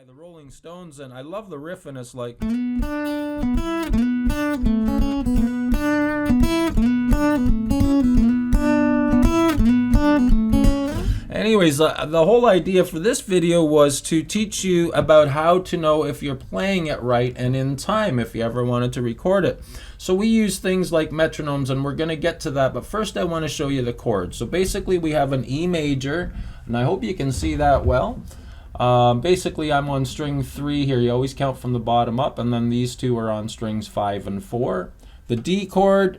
by the Rolling Stones, and I love the riff, and it's like... Anyways, the whole idea for this video was to teach you about how to know if you're playing it right and in time if you ever wanted to record it. So we use things like metronomes, and we're going to get to that, but first I want to show you the chords. So basically we have an E major, and I hope you can see that well. Basically I'm on string 3 here. You always count from the bottom up, and then these two are on strings 5 and 4. The D chord,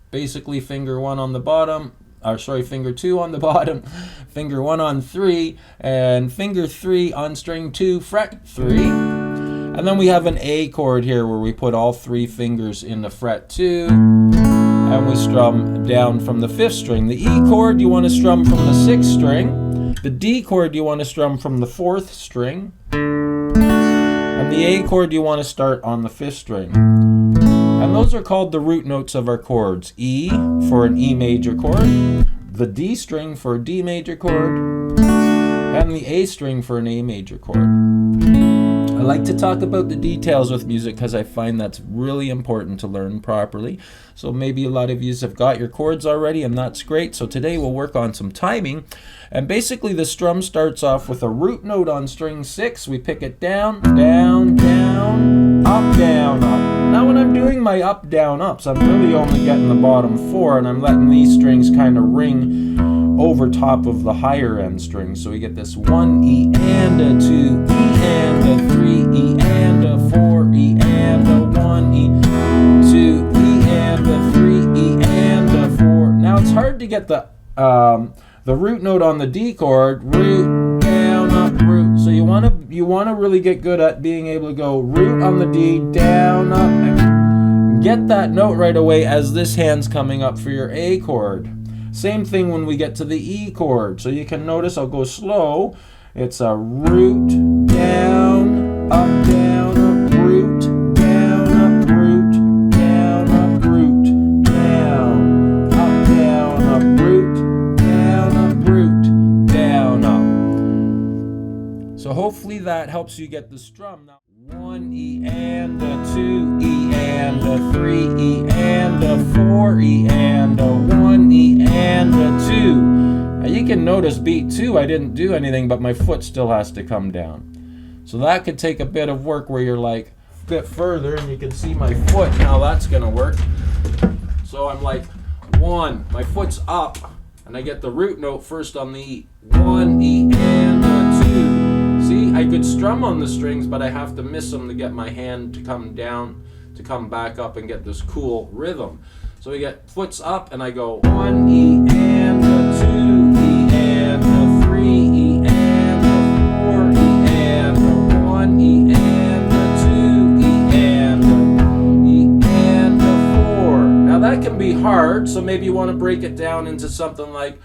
basically finger 1 on the bottom, or sorry, finger 2 on the bottom, finger 1 on 3, and finger 3 on string 2, fret 3. And then we have an A chord here where we put all 3 fingers in the fret 2, and we strum down from the 5th string. The E chord you want to strum from the 6th string. The D chord you want to strum from the 4th string. And the A chord you want to start on the 5th string. And those are called the root notes of our chords. E for an E major chord, the D string for a D major chord, and the A string for an A major chord. I like to talk about the details with music because I find that's really important to learn properly. So maybe a lot of you have got your chords already, and that's great. So today we'll work on some timing. And basically the strum starts off with a root note on string 6. We pick it down, down, down, up, down, up. Now when I'm doing my up, down, ups, I'm really only getting the bottom 4, and I'm letting these strings kind of ring over top of the higher end strings. So we get this 1 E and a 2 E and a 3 E and a 4 E and a 1 E 2 E and a 3 E and a 4. Now it's hard to get the root note on the D chord, root, down, up, root. So you want to really get good at being able to go root on the D, down, up, and get that note right away as this hand's coming up for your A chord. Same thing when we get to the E chord. So you can notice I'll go slow. It's a root, down, up, down, up, root, down, up, root, down, up, root, down, up, down, up, root, down, up, root, down, up. So hopefully that helps you get the strum. Now 1 E and a 2 E and a 3 E and a 4 E and a 1 E and a 2. Now you can notice beat 2 I didn't do anything, but my foot still has to come down. So that could take a bit of work where you're like a bit further and you can see my foot. Now that's gonna work. So I'm like 1, my foot's up, and I get the root note first on the E. 1 E and a 2. See, I could strum on the strings, but I have to miss them to get my hand to come down, to come back up and get this cool rhythm. So we get foot's up, and I go 1 E and a 2 E and a 3 E and a 4 E and a 1 E and a 2 E and a E and a 4. Now that can be hard, so maybe you want to break it down into something like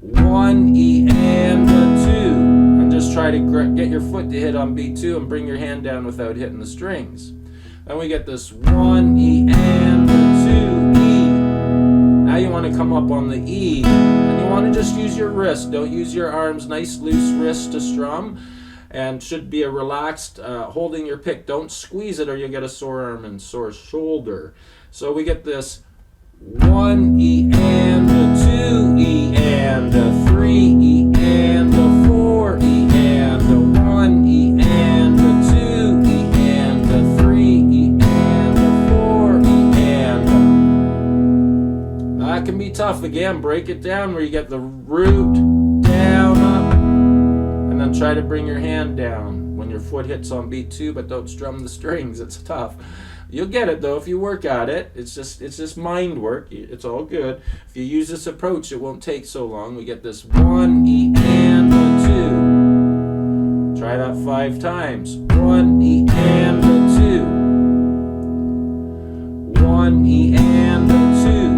1 E and a 2. Just try to get your foot to hit on beat 2 and bring your hand down without hitting the strings. Then we get this 1 E and a 2 E. Now you want to come up on the E, and you want to just use your wrist. Don't use your arms. Nice loose wrist to strum, and should be a relaxed holding your pick. Don't squeeze it or you'll get a sore arm and sore shoulder. So we get this 1 E and a 2 E and a 3 E and a 4 E and a 1 E and a 2 E and a 3 E and a 4 E and a... That can be tough. Again, break it down where you get the root, down, up, and then try to bring your hand down when your foot hits on beat 2, but don't strum the strings. It's tough. You'll get it though if you work at it. It's just mind work. It's all good. If you use this approach, it won't take so long. We get this 1 E and a 2. Try that 5 times. 1 E and a 2. 1 E and a 2.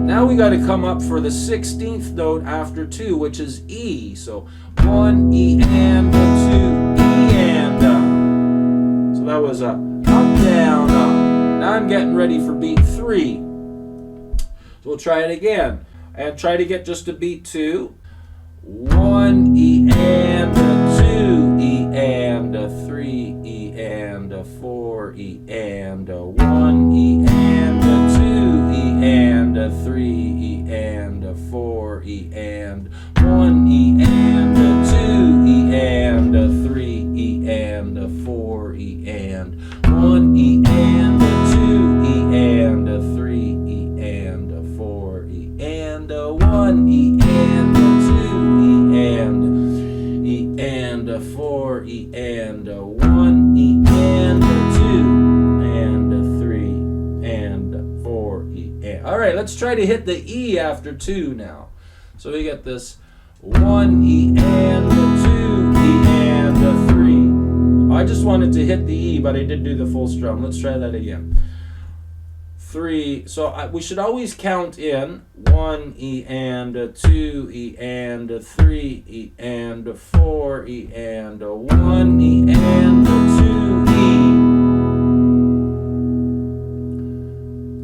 Now we got to come up for the 16th note after 2, which is E. So 1 E and a 2, E and a. So that was a up, down, up. Now I'm getting ready for beat 3. So we'll try it again. And try to get just a beat 2. 1 E and a 2 E and and a 3 E and a 4 E and a 1 E and a 2 E and a 3 E and a 4 E and 1 E and a 2 E and a 3 E and a 4 E and 1 E and a 2 E and a 3 E and a 4 E and a 1 E and a 2 E and a 4 E and a 1 E and a 2 and a 3 and a 4 E and. All right, let's try to hit the E after 2 now. So we get this 1 E and a 2 E and a 3. I just wanted to hit the E, but I did do the full strum. Let's try that again. 3. So we should always count in 1 E and a 2 E and a 3 E and a 4 E and a 1 E and a 2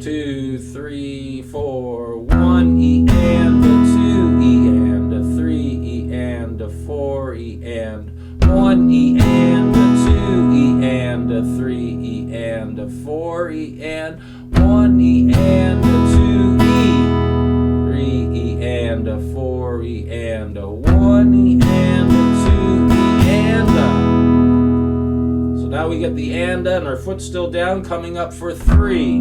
E. 2, 3, 4. 1 E and a 2 E and a 3 E and a 4 E and 1 E and a 2 E and a 3 E and a 4 E and 1 E and a 2 E, 3 E and a 4 E and a 1 E and a 2 E and a. So now we get the and our foot's still down, coming up for 3.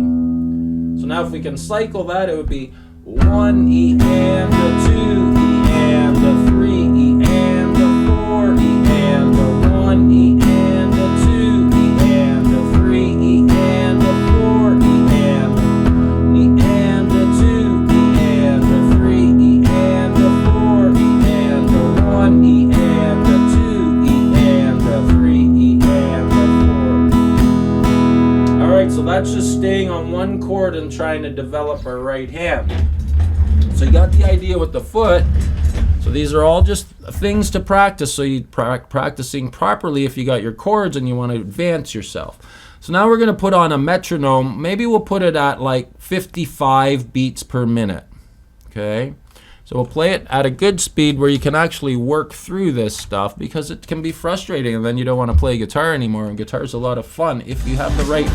So now if we can cycle that, it would be 1 E and a 2 E and a 3 E and a 4 E and a 1 E and a 2 E and a 3 E and a 4 E and a 2 E and a 3 E and a 4 E and a 1 E and a 2 E and a 3 E and a 4. All right, so that's just staying on one chord and trying to develop our right hand. So you got the idea with the foot. So these are all just things to practice, so you practicing properly if you got your chords and you want to advance yourself. So now we're going to put on a metronome. Maybe we'll put it at like 55 beats per minute. Okay? So we'll play it at a good speed where you can actually work through this stuff, because it can be frustrating and then you don't want to play guitar anymore. And guitar is a lot of fun if you have the right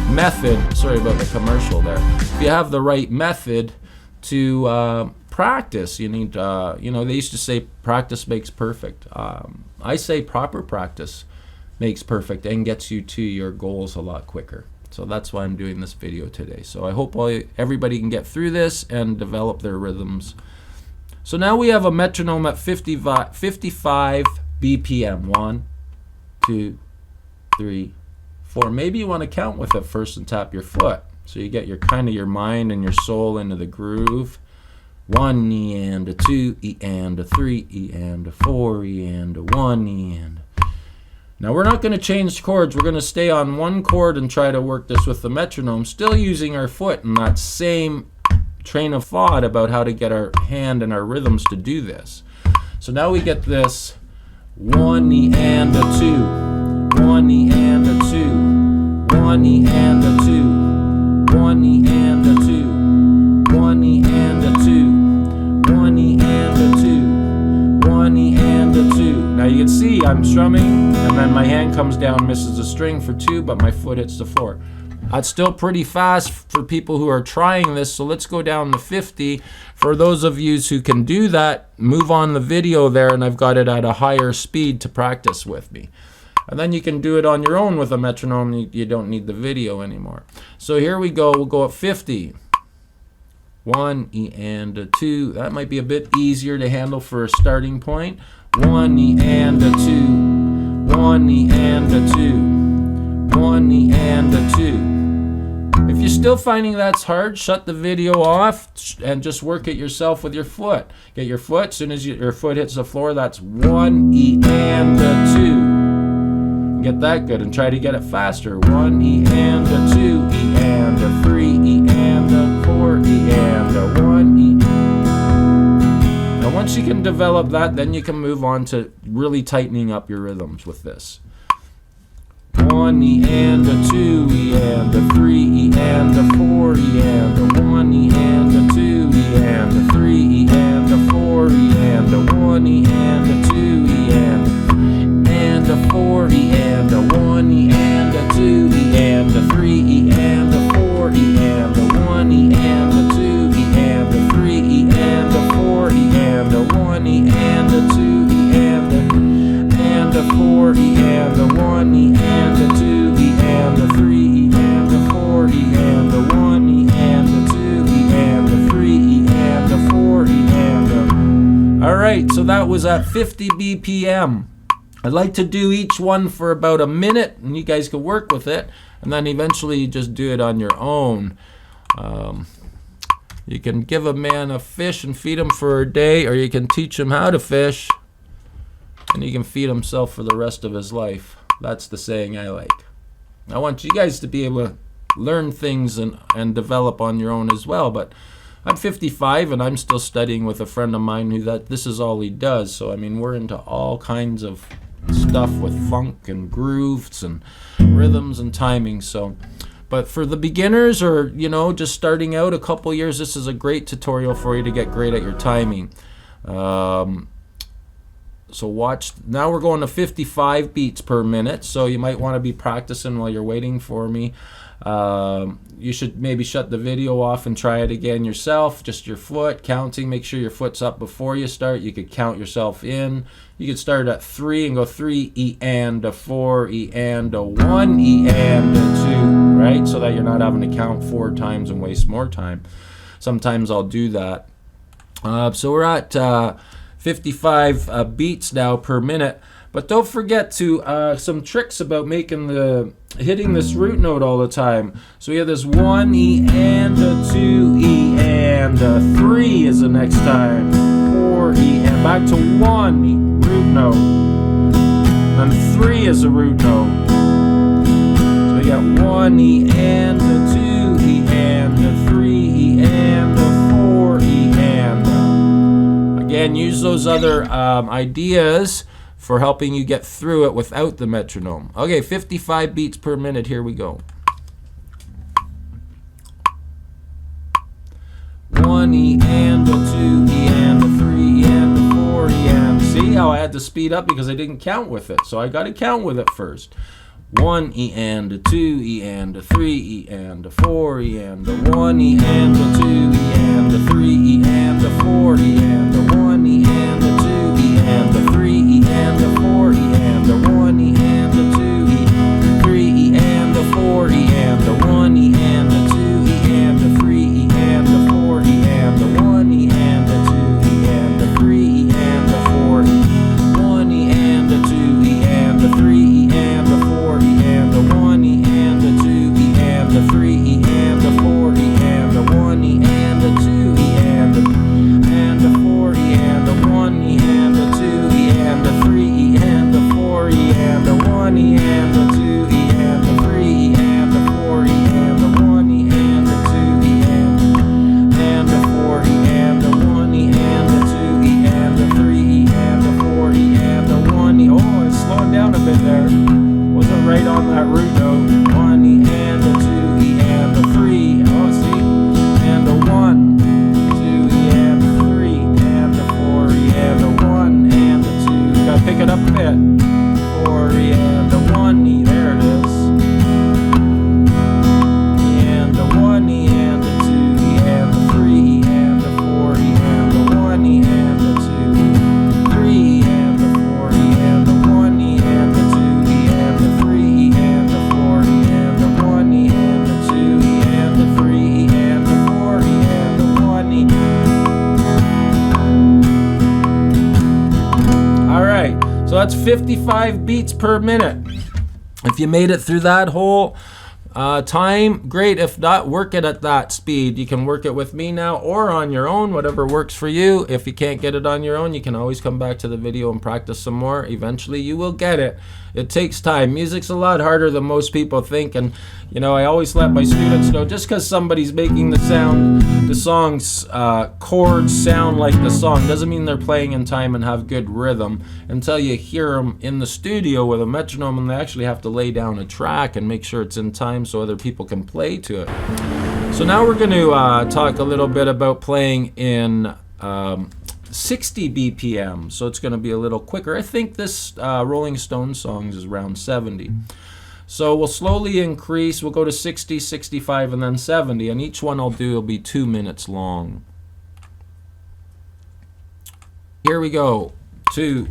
method. Sorry about the commercial there. If you have the right method to practice. You need, they used to say practice makes perfect. I say proper practice makes perfect and gets you to your goals a lot quicker. So that's why I'm doing this video today. So I hope everybody can get through this and develop their rhythms. So now we have a metronome at 55 BPM. 1, 2, 3, 4. Maybe you want to count with it first and tap your foot. So you get your kind of your mind and your soul into the groove. 1 E and a 2 E and a 3 E and a 4 E and a 1 E and. Now we're not going to change chords. We're going to stay on one chord and try to work this with the metronome, still using our foot in that same train of thought about how to get our hand and our rhythms to do this. So now we get this 1 E and a 2, 1 E and a 2, 1 E and a 2. 1 E and a 2, 1 E and a 2, 1 E and a 2, 1 E and a 2. Now you can see I'm strumming and then my hand comes down, misses a string for 2, but my foot hits the 4. That's still pretty fast for people who are trying this, so let's go down to 50. For those of you who can do that, move on the video there, and I've got it at a higher speed to practice with me. And then you can do it on your own with a metronome. You don't need the video anymore. So here we go. We'll go at 50. 1 E and a 2. That might be a bit easier to handle for a starting point. 1 E and a 2. 1 E and a 2. 1 E and a 2. If you're still finding that's hard, shut the video off and just work it yourself with your foot. Get your foot. As soon as your foot hits the floor, that's 1 E and a 2. Get that good and try to get it faster. 1 E and a 2 E and a 3 E and a 4 E and a 1 E. Now once you can develop that, then you can move on to really tightening up your rhythms with this. 1 E and a 2 E and a 3 E and a 4 E and a 1 E and a 2 E and a 3 E and a 4 E and a 1 E and a 2 E and a 4 E that was at 50 BPM. I'd like to do each one for about a minute, and you guys can work with it, and then eventually you just do it on your own. You can give a man a fish and feed him for a day, or you can teach him how to fish, and he can feed himself for the rest of his life. That's the saying I like. I want you guys to be able to learn things and develop on your own as well. But I'm 55 and I'm still studying with a friend of mine who this is all he does. So I mean, we're into all kinds of stuff with funk and grooves and rhythms and timing. So, but for the beginners, or just starting out a couple years, this is a great tutorial for you to get great at your timing. So watch. Now we're going to 55 beats per minute. So you might want to be practicing while you're waiting for me. You should maybe shut the video off and try it again yourself. Just your foot counting. Make sure your foot's up before you start. You could count yourself in. You could start at 3 and go 3 E and a 4 E and a 1 E and a 2, right? So that you're not having to count 4 times and waste more time. Sometimes I'll do that. So we're at 55 beats now per minute. But don't forget to some tricks about hitting this root note all the time. So we have this 1 E and a 2 E and a 3 is the next time. 4 E and back to 1 E, root note. And 3 is a root note. So we got 1 E and a 2 E and a 3 E and a 4 E and a. Again, use those other ideas for helping you get through it without the metronome. Okay, 55 beats per minute. Here we go. 1 E and a 2 E and a 3 E and a 4 E and. See how I had to speed up because I didn't count with it. So I got to count with it first. 1 E and a 2 E and a 3 E and a 4 E and a 1 E and a 2 E and a 3 E and a 4 E and a 1 E and a 2 E and a 3 E and a 4 E and a 1 E and a 2 E 3 E and a 4 E and a 1 E and a 2 E and a 3 E and a 4 E and a 1 E and a 2 E and a 3 E and a 4 E 1 E and a 2 E and a 3 E and a 4 E and a 1 E and a 2 E and a 3 E and a 4 E and a 1 E and a 2 E and a 4 E and a 1 E and a 2 E and a 3 E and a 4 E and a 1 E and a 2 E and a 3 E and a 4 E and a 1 E and a 2 E and a 4 E and a 1 E and a 2 E and a 3 E and a 4 E and a 1 E. Oh, it's slowing down a bit there. Wasn't right on that root note. 1 E and a 2 E and a 3. Oh, see? And a 1, 2 E and a 3 and a 4 E and a 1 and a 2. Gotta pick it up a bit. 4 E and a 1 E. There it is. And a 1 E and a 2 E and a 3 E and a 4 E and a 1 E and a 2 3 E and a 4 E and a 1 E and a 2 E and a 3 E and a 4 E and a 1 E and a 2 E and a 3 E and a 4 E and a 1 E. All right, so that's 55 beats per minute. If you made it through that whole time, great. If not, work it at that speed. You can work it with me now or on your own, whatever works for you. If you can't get it on your own, you can always come back to the video and practice some more. Eventually you will get it. It takes time. Music's a lot harder than most people think, and I always let my students know, just because somebody's making the song's chords sound like the song doesn't mean they're playing in time and have good rhythm until you hear them in the studio with a metronome, and they actually have to lay down a track and make sure it's in time so other people can play to it. So now we're going to talk a little bit about playing in 60 BPM, so it's going to be a little quicker. I think this Rolling Stones songs is around 70. So we'll slowly increase. We'll go to 60, 65, and then 70, and each one I'll do will be 2 minutes long. Here we go. 2,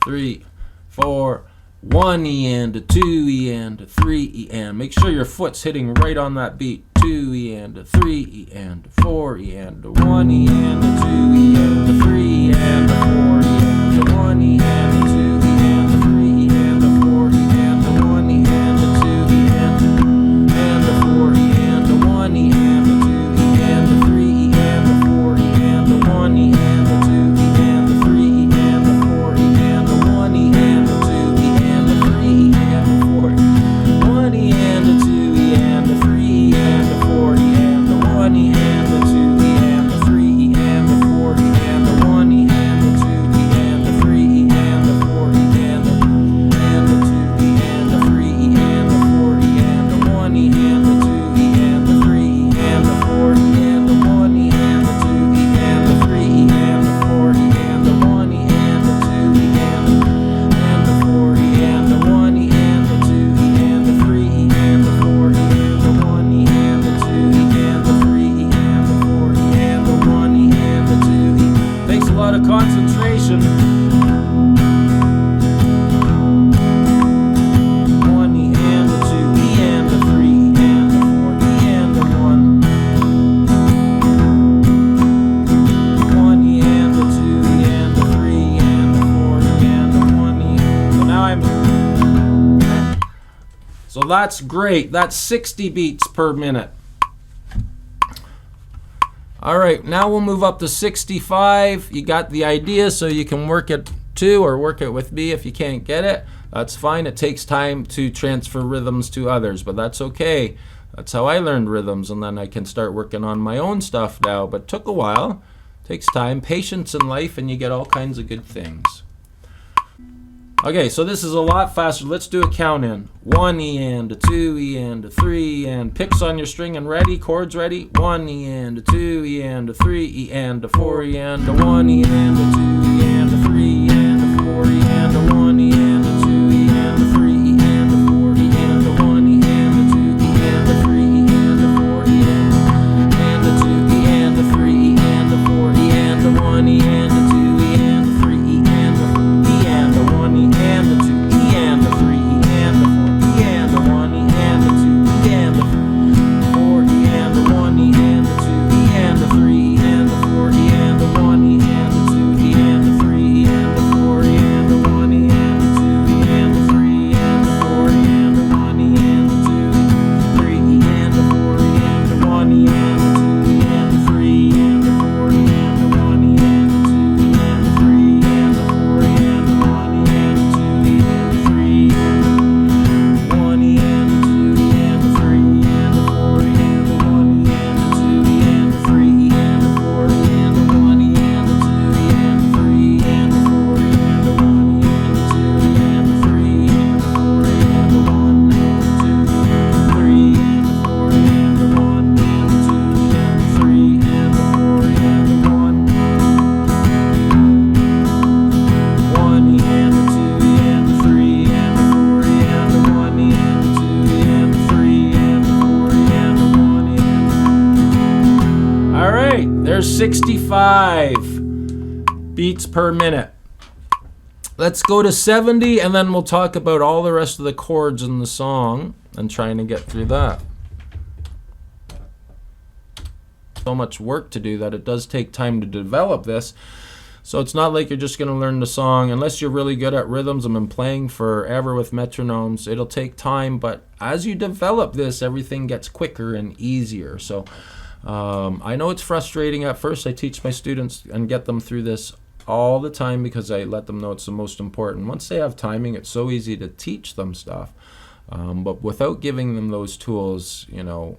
3, 4, 1 E and a 2 E and a 3 E and. Make sure your foot's hitting right on that beat. 2 E and a 3 E and a 4 E and a 1 E and a 2 E and a 3 E and a 4 E and 1 E and the 2 E and the 3 E and the 4 E and the 1 E and the 2 E and the 4 E and the 1 E and the 2 E and the 3 E and the 4 E and the 1 E and the 2 E and the 3 E and the 4 E and the 1 E and the 2 E and the 3 E and the 4 E 1 E and the 2 E and the 3 E and the 4 E and the 1 E and the 2 E and the 3 E and the 4 E and the 1 E and the 2 E and the 3 E and the 4 E and the 2 E and the 3 E and the 4 E and the 1 E and the 2 E and the 3 E and the 4 E and the 1 E and the 2 E and the 3 E and the 4 E and the 1 E and the 2 E and the 4 E and the 1 E and the 2 E and the 3 E and the 4 E and the 1 E and the 2 E and the 3 E and the 4 E and the 1 E and the 2 E. Takes a lot of concentration. 1 E and the 2 E and the 3 E and the 4 E and the 1. 1 E and the 2 E and the 3 E and the 4 E and the 1 E. So now so that's great. That's 60 beats per minute. All right, now we'll move up to 65. You got the idea, so you can work it too, or work it with me if you can't get it. That's fine. It takes time to transfer rhythms to others, but that's okay. That's how I learned rhythms, and then I can start working on my own stuff now. But it took a while. Takes time, patience in life, and you get all kinds of good things. Okay, so this is a lot faster. Let's do a count in. 1 E and a 2 E and a 3 E and picks on your string and ready, chords ready. 1 E and a 2 E and a 3 E and a 4 E and a 1 E and a 2 E and a 3 E and a 4 E and a 1 E and a 2 E and a 3 E and a 4 E and a 1 E and a 2 E and a 3 E and a 4 E and a 2 E and a 3 E and a 4 E and a 1 E and a 2 E and a 3 E and a 1 E and the 2 E and the 3 E and the 4 E and the 1 E and the 2 E and the 4 E and the 1 E and the 2 E and the 3 E and the 4 E and the 1 E and the 2 E and the 3 E and the 4 E and the 1 E and the 2 E and the 3 E and the 4 E and the 1 E and the 2 E 3 E and the 4 E and the 1 E and the 2 E and the 3 E and the 4 E and the 1 E and the 2 E and the 3 E and the 4 E and the 1 E and the 2 E and the 3 E and the 1 E and the 2 E and the 3 E and the 4 E and the 1 E and the 2 E and the 3 E and the 4 E and the 1 E and the 2 E and the 3 E and the 4 E and the 1 E and the 2 E and the 3 E and the 4 E and the 1 and the 2 E and the 3 and the 4 and the 1 and the 2 and the 3 and the 4 and the 1. 1 E and the 2 E and the 3 and the 4 E and the 1 E and the 2 E and the 3 and the 4 E and the 1 E and the... All right, there's 65 beats per minute. Let's go to 70, and then we'll talk about all the rest of the chords in the song and trying to get through that. So much work to do that it does take time to develop this. So it's not like you're just going to learn the song unless you're really good at rhythms. I've been playing forever with metronomes. It'll take time, but as you develop this, everything gets quicker and easier. So I know it's frustrating at first. I teach my students and get them through this all the time because I let them know it's the most important. Once they have timing, it's so easy to teach them stuff. But without giving them those tools, you know,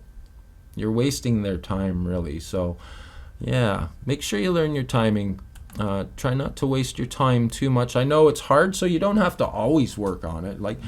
you're wasting their time really. So yeah, make sure you learn your timing. Try not to waste your time too much. I know it's hard, so you don't have to always work on it. Like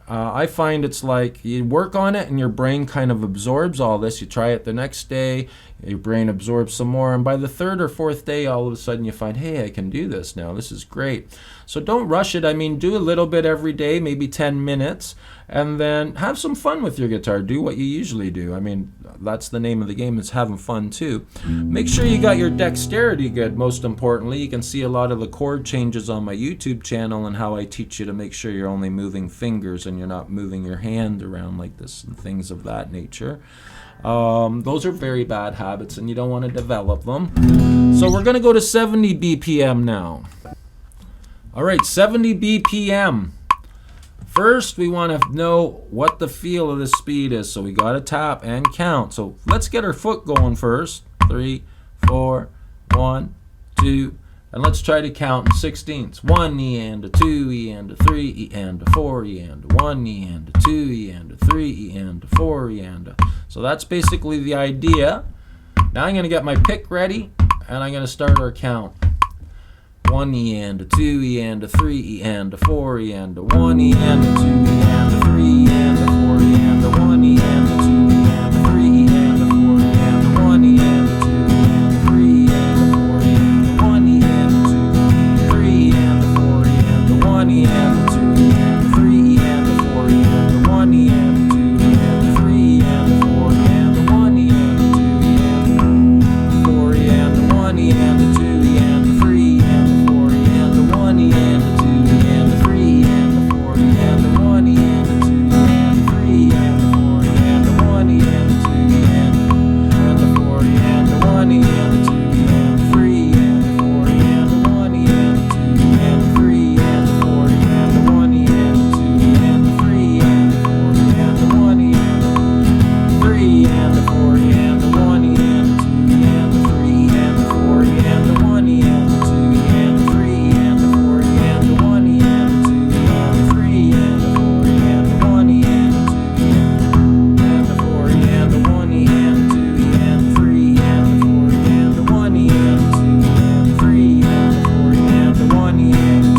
I find it's like you work on it and your brain kind of absorbs all this. You try it the next day, your brain absorbs some more, and by the third or fourth day, all of a sudden you find, hey, I can do this now. This is great. So don't rush it. I mean, do a little bit every day, maybe 10 minutes, and then have some fun with your guitar. Do what you usually do. I mean, that's the name of the game, is having fun too. Make sure you got your dexterity good, most importantly. You can see a lot of the chord changes on my YouTube channel and how I teach you to make sure you're only moving fingers and you're not moving your hand around like this and things of that nature. Those are very bad habits and you don't want to develop them. So we're going to go to 70 BPM now. All right, 70 BPM. First, we want to know what the feel of the speed is. So we got to tap and count. So let's get our foot going first. 3, 4, 1, 2, and let's try to count in 16ths. 1 E and a 2 E and a 3 E and a 4 E and a 1 E and a 2 E and a 3 E and a 4 E and a. So that's basically the idea. Now I'm going to get my pick ready, and I'm going to start our count. 1 E and a 2 E and a 3 E and a 4 E and a 1 E and a 2 E and a 3 E and a 4 E and a 1 E and a 2 E and a 3 E and a 4 E and a 1 E and a 2 E and a 3 E and a 4 E and a 1 E and a 2 E and a 3 E and a 4 E and a 1 E and a 2 E and a 3 E and a 4 E and a 1 E and a 2 E and a 3 E and a 4 E and a 1 E and a 2 E and a 4 E and a 1 E and a 2 E and a 3 E and a 4 E and a 1 E and a 2 E and a 3 E and a 4 E and a 1 E and a 2 E and a 3 E and a 4 E and a 1 E and a 2 E and a 4 E and a 1 E and a 2 E and a 3 E and a 4 E and a 1 E and a 2 E and a 3 and a 4 E and a 1 E and a 2 E and a 3 and a 4 E and a 1 E and a 3 and a 4 E and a 1 E and a 2 E and a 3 and a 4 E and a 1 E and a 2 E and a 3 and a 4 E and a 1 E and a 2 E and a 3 and a 4 E and a 1 E and a 2 and a 4 E and a 1 E and a 2 E and a 3 and a 4 E and a 1 E and a 2 and a 3 and a 4 E and a 1 E and a 2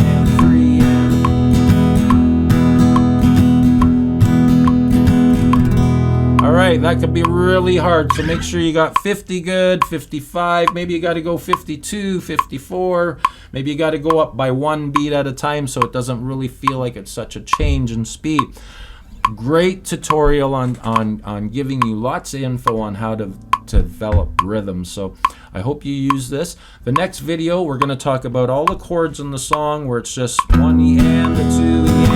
and a 3 and All right, that could be really hard, so make sure you got 50 good, 55, maybe you got to go 52, 54, maybe you got to go up by one beat at a time so it doesn't really feel like it's such a change in speed. Great tutorial on giving you lots of info on how to develop rhythm, so I hope you use this. The next video we're going to talk about all the chords in the song where it's just 1 E and a 2 E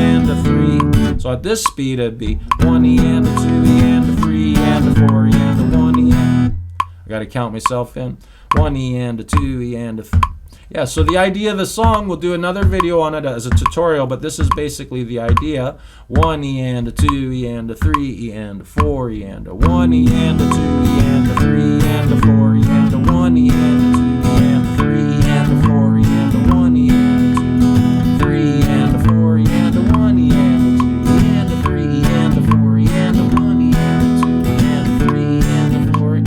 and a 3. So at this speed it'd be 1 E and a 2 E and a 3 and a 4 E and a 1 E. I got to count myself in. 1 E and a 2 E and a 3. Yeah, so the idea of the song, we'll do another video on it as a tutorial, but this is basically the idea. 1 E and a 2 E and a 3 E and a 4 E and a 1 E and a 2 E and a 3 and a 4 E and a 1 E and a 2 E and a 3 E and a 4 E and a 1 E and a 2 3 and a 4 E and a 1 E and a 2 E and a 3 E and a 4 E and a 1 E and a 2 E and a 3 E and a 4 E.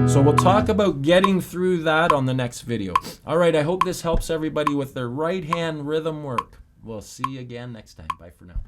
So we'll talk about getting through that on the next video. All right, I hope this helps everybody with their right hand rhythm work. We'll see you again next time. Bye for now.